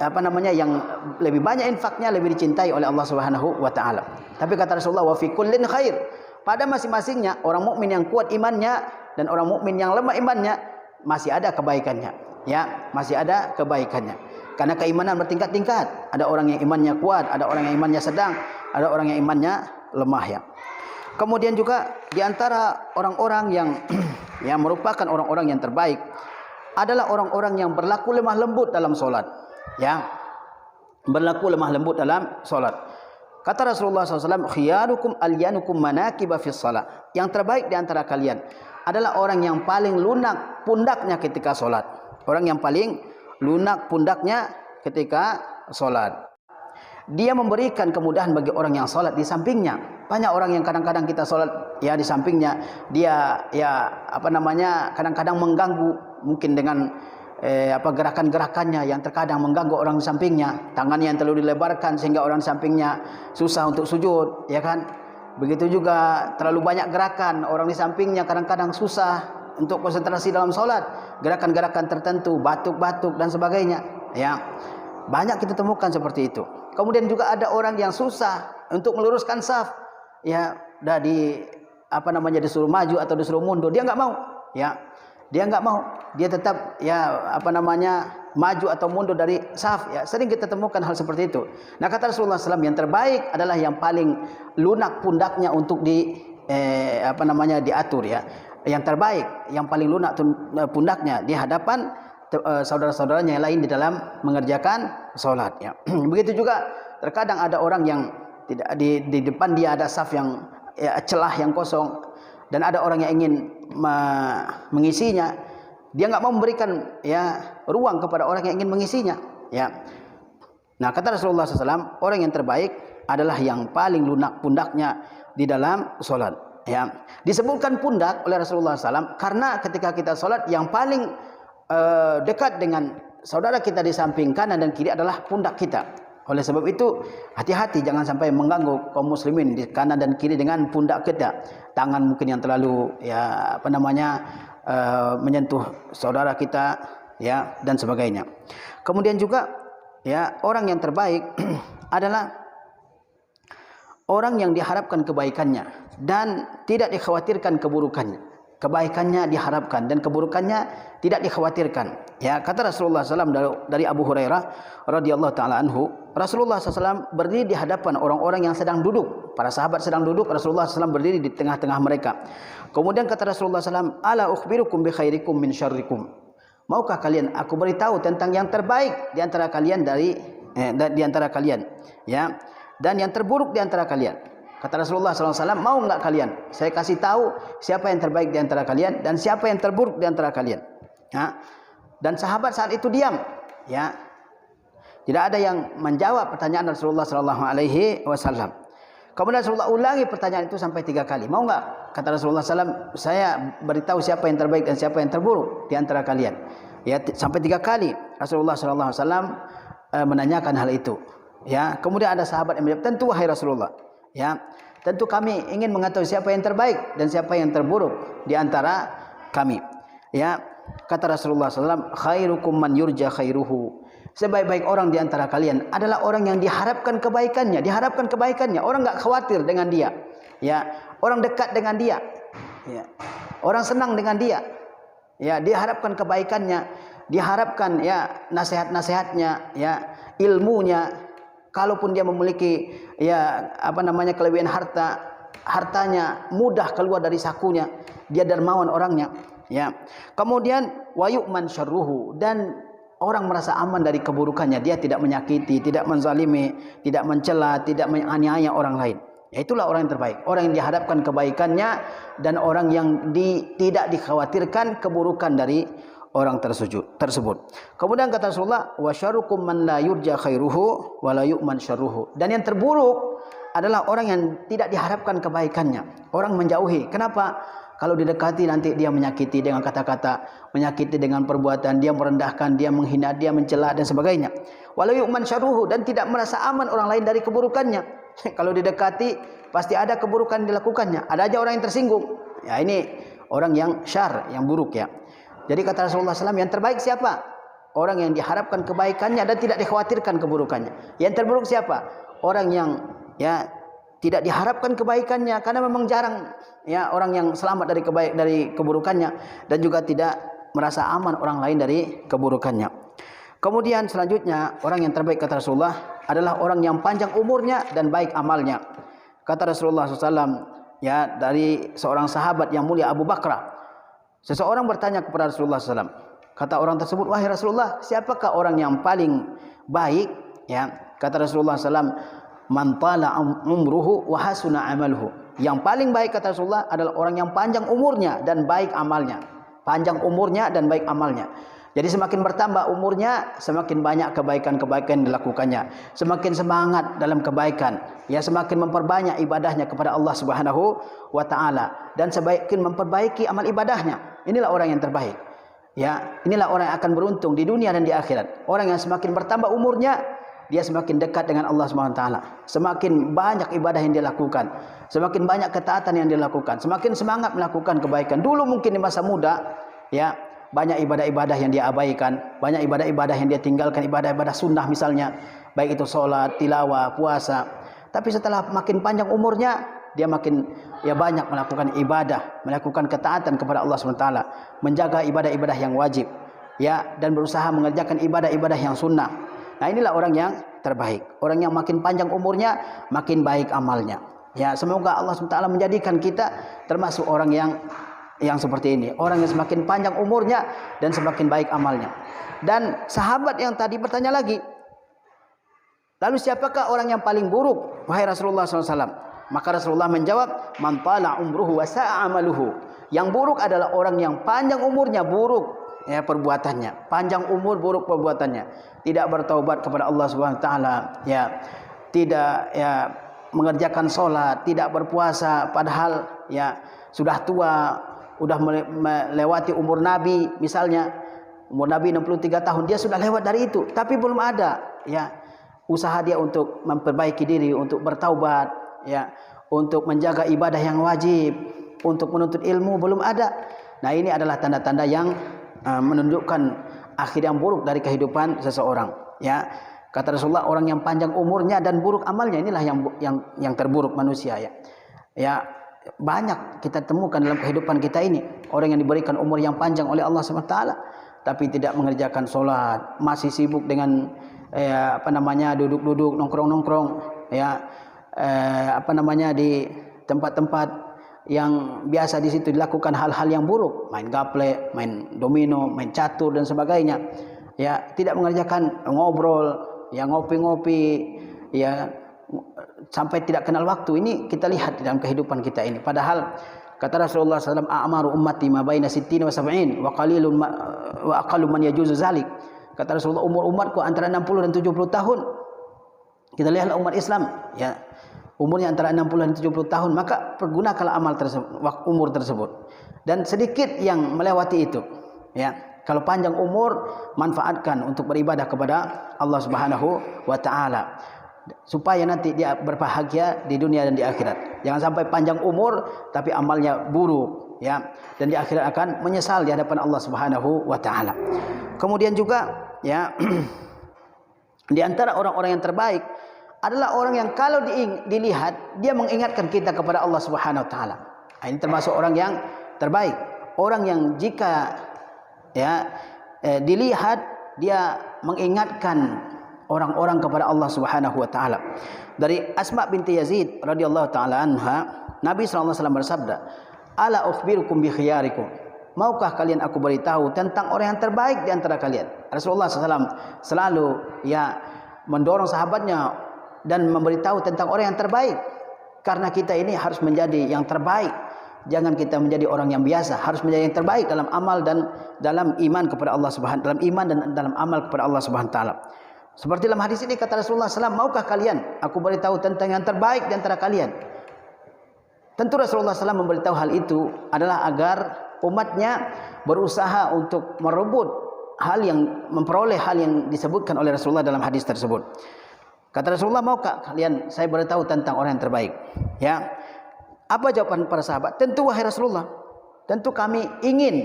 yang lebih banyak infaknya lebih dicintai oleh Allah Subhanahu wa taala. Tapi kata Rasulullah, wa fi kullin khair. Pada masing-masingnya, orang mukmin yang kuat imannya dan orang mukmin yang lemah imannya masih ada kebaikannya. Ya, masih ada kebaikannya. Karena keimanan bertingkat-tingkat. Ada orang yang imannya kuat, ada orang yang imannya sedang, ada orang yang imannya lemah, ya. Kemudian juga di antara orang-orang yang yang merupakan orang-orang yang terbaik adalah orang-orang yang berlaku lemah lembut dalam solat. Ya, berlaku lemah lembut dalam solat. Kata Rasulullah SAW, khiyarukum alyanukum manakiba fis salat. Yang terbaik di antara kalian adalah orang yang paling lunak pundaknya ketika solat. Orang yang paling lunak pundaknya ketika solat. Dia memberikan kemudahan bagi orang yang solat di sampingnya. Banyak orang yang kadang-kadang kita solat ya di sampingnya, dia kadang-kadang mengganggu, mungkin dengan gerakan-gerakannya yang terkadang mengganggu orang di sampingnya, tangannya yang terlalu dilebarkan sehingga orang di sampingnya susah untuk sujud, ya kan? Begitu juga terlalu banyak gerakan, orang di sampingnya kadang-kadang susah untuk konsentrasi dalam solat, gerakan-gerakan tertentu, batuk-batuk dan sebagainya, ya. Banyak kita temukan seperti itu. Kemudian juga ada orang yang susah untuk meluruskan saf, ya, disuruh maju atau disuruh mundur, dia nggak mau, ya. Dia nggak mau, dia tetap maju atau mundur dari saf. Ya, sering kita temukan hal seperti itu. Nah, kata Rasulullah SAW, yang terbaik adalah yang paling lunak pundaknya untuk diatur, ya. Yang terbaik, yang paling lunak pundaknya di hadapan saudara-saudaranya yang lain di dalam mengerjakan sholat. Ya. Begitu juga terkadang ada orang yang tidak di depan dia ada saf yang celah yang kosong, dan ada orang yang ingin mengisinya, Dia nggak mau memberikan ruang kepada orang yang ingin mengisinya. Ya. Nah, kata Rasulullah SAW, orang yang terbaik adalah yang paling lunak pundaknya di dalam solat. Ya. Disebutkan pundak oleh Rasulullah SAW karena ketika kita solat yang paling dekat dengan saudara kita di samping kanan dan kiri adalah pundak kita. Oleh sebab itu, hati-hati jangan sampai mengganggu kaum muslimin di kanan dan kiri dengan pundak kita. Tangan mungkin yang terlalu menyentuh saudara kita dan sebagainya. Kemudian juga orang yang terbaik adalah orang yang diharapkan kebaikannya dan tidak dikhawatirkan keburukannya. Kebaikannya diharapkan dan keburukannya tidak dikhawatirkan. Ya, kata Rasulullah SAW dari Abu Hurairah radhiyallahu taala anhu, Rasulullah SAW berdiri di hadapan orang-orang yang sedang duduk. Para sahabat sedang duduk, Rasulullah SAW berdiri di tengah-tengah mereka. Kemudian kata Rasulullah SAW, "Ala ukhbirukum bi khairikum min syarrikum." Maukah kalian aku beritahu tentang yang terbaik di antara kalian di antara kalian, dan yang terburuk di antara kalian. Kata Rasulullah SAW, mau enggak kalian saya kasih tahu siapa yang terbaik di antara kalian dan siapa yang terburuk di antara kalian? Dan sahabat saat itu diam. Tidak ada yang menjawab pertanyaan Rasulullah SAW. Kemudian Rasulullah ulangi pertanyaan itu sampai 3 kali. Mau enggak? Kata Rasulullah SAW, saya beritahu siapa yang terbaik dan siapa yang terburuk di antara kalian. Sampai 3 kali Rasulullah SAW menanyakan hal itu. Kemudian ada sahabat yang menjawab, tentu wahai Rasulullah. Tentu kami ingin mengetahui siapa yang terbaik dan siapa yang terburuk di antara kami. Kata Rasulullah SAW, khairukum man yurja khairuhu. Sebaik-baik orang di antara kalian adalah orang yang diharapkan kebaikannya. Orang enggak khawatir dengan dia. Orang dekat dengan dia. Orang senang dengan dia. Diharapkan kebaikannya, diharapkan nasihat-nasihatnya, ilmunya. Kalaupun dia memiliki kelebihan hartanya mudah keluar dari sakunya, dia dermawan orangnya. Kemudian wayu'man syarruhu, dan orang merasa aman dari keburukannya, dia tidak menyakiti, tidak menzalimi, tidak mencela, tidak menganiaya orang lain. Itulah orang yang terbaik, orang yang diharapkan kebaikannya dan orang yang tidak dikhawatirkan keburukan dari orang tersebut. Kemudian kata Rasulullah, wa syarrukum man la yurja khairuhu wa la yu'man syarruhu. Dan yang terburuk adalah orang yang tidak diharapkan kebaikannya. Orang menjauhi. Kenapa? Kalau didekati nanti dia menyakiti dengan kata-kata, menyakiti dengan perbuatan, dia merendahkan, dia menghina, dia mencela dan sebagainya. Wa la yu'man syarruhu, dan tidak merasa aman orang lain dari keburukannya. Kalau didekati pasti ada keburukan dilakukannya. Ada aja orang yang tersinggung. Ini orang yang syar, yang buruk Jadi kata Rasulullah SAW, yang terbaik siapa? Orang yang diharapkan kebaikannya dan tidak dikhawatirkan keburukannya. Yang terburuk siapa? Orang yang tidak diharapkan kebaikannya karena memang jarang orang yang selamat dari keburukannya, dan juga tidak merasa aman orang lain dari keburukannya. Kemudian selanjutnya, orang yang terbaik kata Rasulullah adalah orang yang panjang umurnya dan baik amalnya. Kata Rasulullah SAW dari seorang sahabat yang mulia, Abu Bakar. Seseorang bertanya kepada Rasulullah SAW. Kata orang tersebut, wahai Rasulullah, siapakah orang yang paling baik? Kata Rasulullah SAW, man tala umruhu wa hasuna amaluhu. Yang paling baik kata Rasulullah adalah orang yang panjang umurnya dan baik amalnya. Panjang umurnya dan baik amalnya. Jadi semakin bertambah umurnya, semakin banyak kebaikan-kebaikan yang dilakukannya. Semakin semangat dalam kebaikan. Semakin memperbanyak ibadahnya kepada Allah Subhanahu wa taala, dan semakin memperbaiki amal ibadahnya. Inilah orang yang terbaik. Inilah orang yang akan beruntung di dunia dan di akhirat. Orang yang semakin bertambah umurnya, dia semakin dekat dengan Allah Subhanahu wa taala. Semakin banyak ibadah yang dia lakukan, semakin banyak ketaatan yang dia lakukan, semakin semangat melakukan kebaikan. Dulu mungkin di masa muda, banyak ibadah-ibadah yang dia abaikan, banyak ibadah-ibadah yang dia tinggalkan, ibadah-ibadah sunnah misalnya, baik itu sholat, tilawah, puasa. Tapi setelah makin panjang umurnya, dia makin banyak melakukan ibadah, melakukan ketaatan kepada Allah SWT, menjaga ibadah-ibadah yang wajib, dan berusaha mengerjakan ibadah-ibadah yang sunnah. Nah, inilah orang yang terbaik. Orang yang makin panjang umurnya, makin baik amalnya. Semoga Allah SWT menjadikan kita termasuk orang yang seperti ini, orang yang semakin panjang umurnya dan semakin baik amalnya. Dan sahabat yang tadi bertanya lagi, lalu siapakah orang yang paling buruk, wahai Rasulullah SAW? Maka Rasulullah menjawab, man tala umruhu wa sa'a amaluhu. Yang buruk adalah orang yang panjang umurnya buruk, ya perbuatannya, panjang umur buruk perbuatannya, tidak bertaubat kepada Allah Subhanahu wa taala, ya, tidak ya mengerjakan sholat, tidak berpuasa, padahal ya sudah tua, sudah melewati umur Nabi misalnya, umur Nabi 63 tahun, dia sudah lewat dari itu, tapi belum ada ya usaha dia untuk memperbaiki diri, untuk bertaubat, ya, untuk menjaga ibadah yang wajib, untuk menuntut ilmu, belum ada. Nah, ini adalah tanda-tanda yang menunjukkan akhir yang buruk dari kehidupan seseorang, ya. Kata Rasulullah, orang yang panjang umurnya dan buruk amalnya, inilah yang terburuk manusia, ya. Ya, banyak kita temukan dalam kehidupan kita ini orang yang diberikan umur yang panjang oleh Allah SWT, tapi tidak mengerjakan sholat, masih sibuk dengan duduk-duduk, nongkrong-nongkrong, ya, di tempat-tempat yang biasa di situ dilakukan hal-hal yang buruk, main gaple, main domino, main catur dan sebagainya, ya, tidak mengerjakan ngobrol, ya, ngopi-ngopi, ya, sampai tidak kenal waktu. Ini kita lihat dalam kehidupan kita ini. Padahal kata Rasulullah SAW, a'maru ummati ma baina sittin wa sab'in wa qalilun wa aqallu man yajuzu zalik. Kata Rasulullah, umur umatku antara 60 dan 70 tahun. Kita lihatlah umat Islam, ya, umurnya antara 60 dan 70 tahun, maka pergunakanlah amal tersebut, umur tersebut. Dan sedikit yang melewati itu, ya. Kalau panjang umur, manfaatkan untuk beribadah kepada Allah Subhanahu wa taala, supaya nanti dia berbahagia di dunia dan di akhirat. Jangan sampai panjang umur tapi amalnya buruk, ya, dan di akhirat akan menyesal di hadapan Allah Subhanahu wa taala. Kemudian juga, ya, di antara orang-orang yang terbaik adalah orang yang kalau dilihat dia mengingatkan kita kepada Allah Subhanahu wa taala. Ini termasuk orang yang terbaik. Orang yang jika, ya, dilihat dia mengingatkan orang-orang kepada Allah Subhanahu wa taala. Dari Asma binti Yazid radhiyallahu taala anha, Nabi sallallahu alaihi wasallam bersabda, "Ala ukhbirukum bi khiyarikum?" Maukah kalian aku beritahu tentang orang yang terbaik di antara kalian? Rasulullah SAW selalu, ya, mendorong sahabatnya dan memberitahu tentang orang yang terbaik, karena kita ini harus menjadi yang terbaik. Jangan kita menjadi orang yang biasa, harus menjadi yang terbaik dalam amal dan dalam iman kepada Allah Subhanahu, dalam iman dan dalam amal kepada Allah Subhanahu wa taala. Seperti dalam hadis ini kata Rasulullah SAW, maukah kalian aku beritahu tentang yang terbaik di antara kalian? Tentu Rasulullah SAW memberitahu hal itu adalah agar umatnya berusaha untuk merebut memperoleh hal yang disebutkan oleh Rasulullah dalam hadis tersebut. Kata Rasulullah, maukah kalian saya beritahu tentang orang yang terbaik? Ya. Apa jawaban para sahabat? Tentu wahai Rasulullah, tentu kami ingin,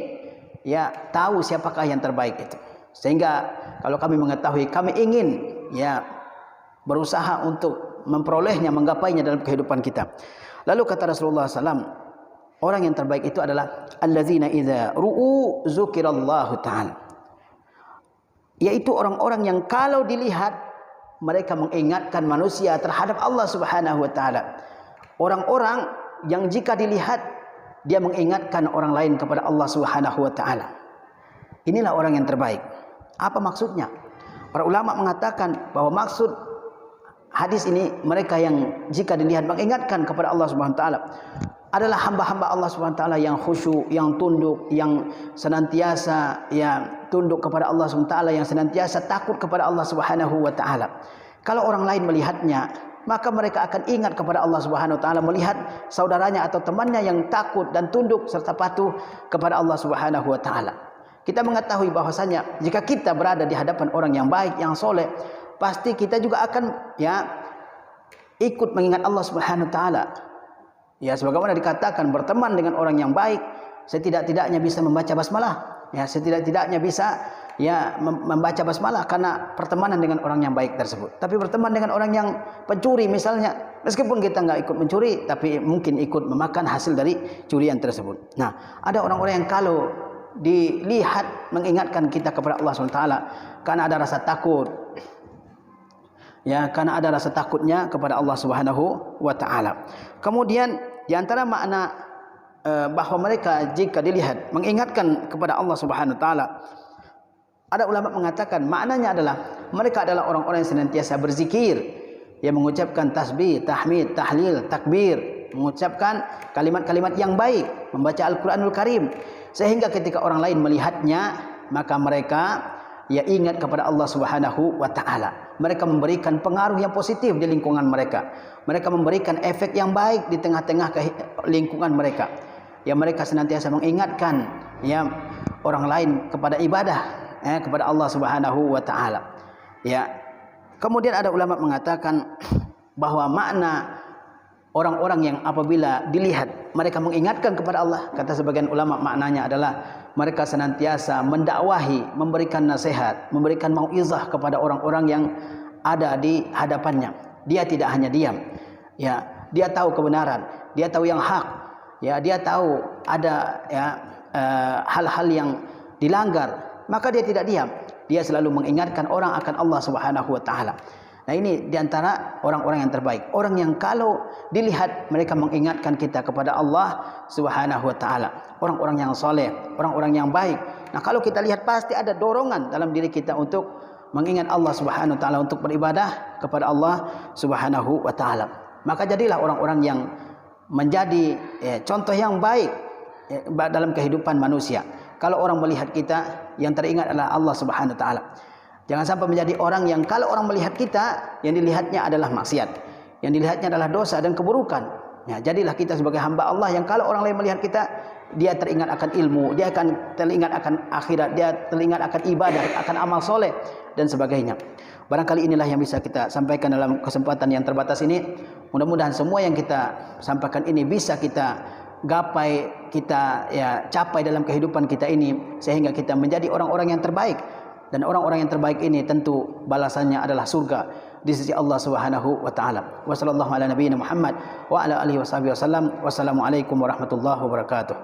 ya, tahu siapakah yang terbaik itu. Sehingga kalau kami mengetahui, kami ingin, ya, berusaha untuk memperolehnya, menggapainya dalam kehidupan kita. Lalu kata Rasulullah SAW, orang yang terbaik itu adalah allazina idza ru'u zukirallahu ta'ala, yaitu orang-orang yang kalau dilihat mereka mengingatkan manusia terhadap Allah Subhanahu wa taala. Orang-orang yang jika dilihat dia mengingatkan orang lain kepada Allah Subhanahu wa taala. Inilah orang yang terbaik. Apa maksudnya? Para ulama mengatakan bahwa maksud hadis ini mereka yang jika dilihat mengingatkan kepada Allah Subhanahu wa taala adalah hamba-hamba Allah Subhanahu wa taala yang khusyuk, yang tunduk, yang senantiasa, ya, tunduk kepada Allah Subhanahu wa taala, yang senantiasa takut kepada Allah Subhanahu wa taala. Kalau orang lain melihatnya, maka mereka akan ingat kepada Allah Subhanahu wa taala, melihat saudaranya atau temannya yang takut dan tunduk serta patuh kepada Allah Subhanahu wa taala. Kita mengetahui bahwasanya jika kita berada di hadapan orang yang baik, yang soleh, pasti kita juga akan, ya, ikut mengingat Allah Subhanahu wa taala. Ya, sebagaimana dikatakan, berteman dengan orang yang baik setidak-tidaknya bisa membaca basmalah. Ya, setidak-tidaknya bisa, ya, membaca basmalah karena pertemanan dengan orang yang baik tersebut. Tapi berteman dengan orang yang pencuri misalnya, meskipun kita nggak ikut mencuri, tapi mungkin ikut memakan hasil dari curian tersebut. Nah, ada orang-orang yang kalau dilihat mengingatkan kita kepada Allah SWT karena ada rasa takut, ya, karena ada rasa takutnya kepada Allah Subhanahu wa taala. Kemudian di antara makna bahwa mereka jika dilihat mengingatkan kepada Allah Subhanahu wa taala, ada ulama mengatakan maknanya adalah mereka adalah orang-orang yang senantiasa berzikir, yang mengucapkan tasbih, tahmid, tahlil, takbir, mengucapkan kalimat-kalimat yang baik, membaca Al-Qur'anul Karim, sehingga ketika orang lain melihatnya, maka mereka ya ingat kepada Allah Subhanahu wa taala. Mereka memberikan pengaruh yang positif di lingkungan mereka. Mereka memberikan efek yang baik di tengah-tengah lingkungan mereka. Ya, mereka senantiasa mengingatkan ya orang lain kepada ibadah kepada Allah Subhanahu wa taala. Ya. Kemudian ada ulama mengatakan bahwa makna orang-orang yang apabila dilihat mereka mengingatkan kepada Allah, kata sebagian ulama maknanya adalah mereka senantiasa mendakwahi, memberikan nasihat, memberikan mauizah kepada orang-orang yang ada di hadapannya. Dia tidak hanya diam. Ya, dia tahu kebenaran, dia tahu yang hak. Ya, dia tahu ada hal-hal yang dilanggar, maka dia tidak diam. Dia selalu mengingatkan orang akan Allah Subhanahu wa taala. Nah, ini diantara orang-orang yang terbaik. Orang yang kalau dilihat mereka mengingatkan kita kepada Allah Subhanahu wa taala. Orang-orang yang soleh, orang-orang yang baik. Nah, kalau kita lihat pasti ada dorongan dalam diri kita untuk mengingat Allah Subhanahu wa taala, untuk beribadah kepada Allah Subhanahu wa taala. Maka jadilah orang-orang yang menjadi contoh yang baik dalam kehidupan manusia. Kalau orang melihat kita, yang teringat adalah Allah Subhanahu wa taala. Jangan sampai menjadi orang yang kalau orang melihat kita, yang dilihatnya adalah maksiat, yang dilihatnya adalah dosa dan keburukan. Ya, jadilah kita sebagai hamba Allah yang kalau orang lain melihat kita, dia teringat akan ilmu, dia akan teringat akan akhirat, dia teringat akan ibadah, akan amal soleh dan sebagainya. Barangkali inilah yang bisa kita sampaikan dalam kesempatan yang terbatas ini. Mudah-mudahan semua yang kita sampaikan ini bisa kita gapai, kita capai dalam kehidupan kita ini, sehingga kita menjadi orang-orang yang terbaik. Dan orang-orang yang terbaik ini tentu balasannya adalah surga di sisi Allah Subhanahu wa taala. Wassallallahu ala nabiyina Muhammad wa ala alihi washabihi wasallam. Wassalamualaikum warahmatullahi wabarakatuh.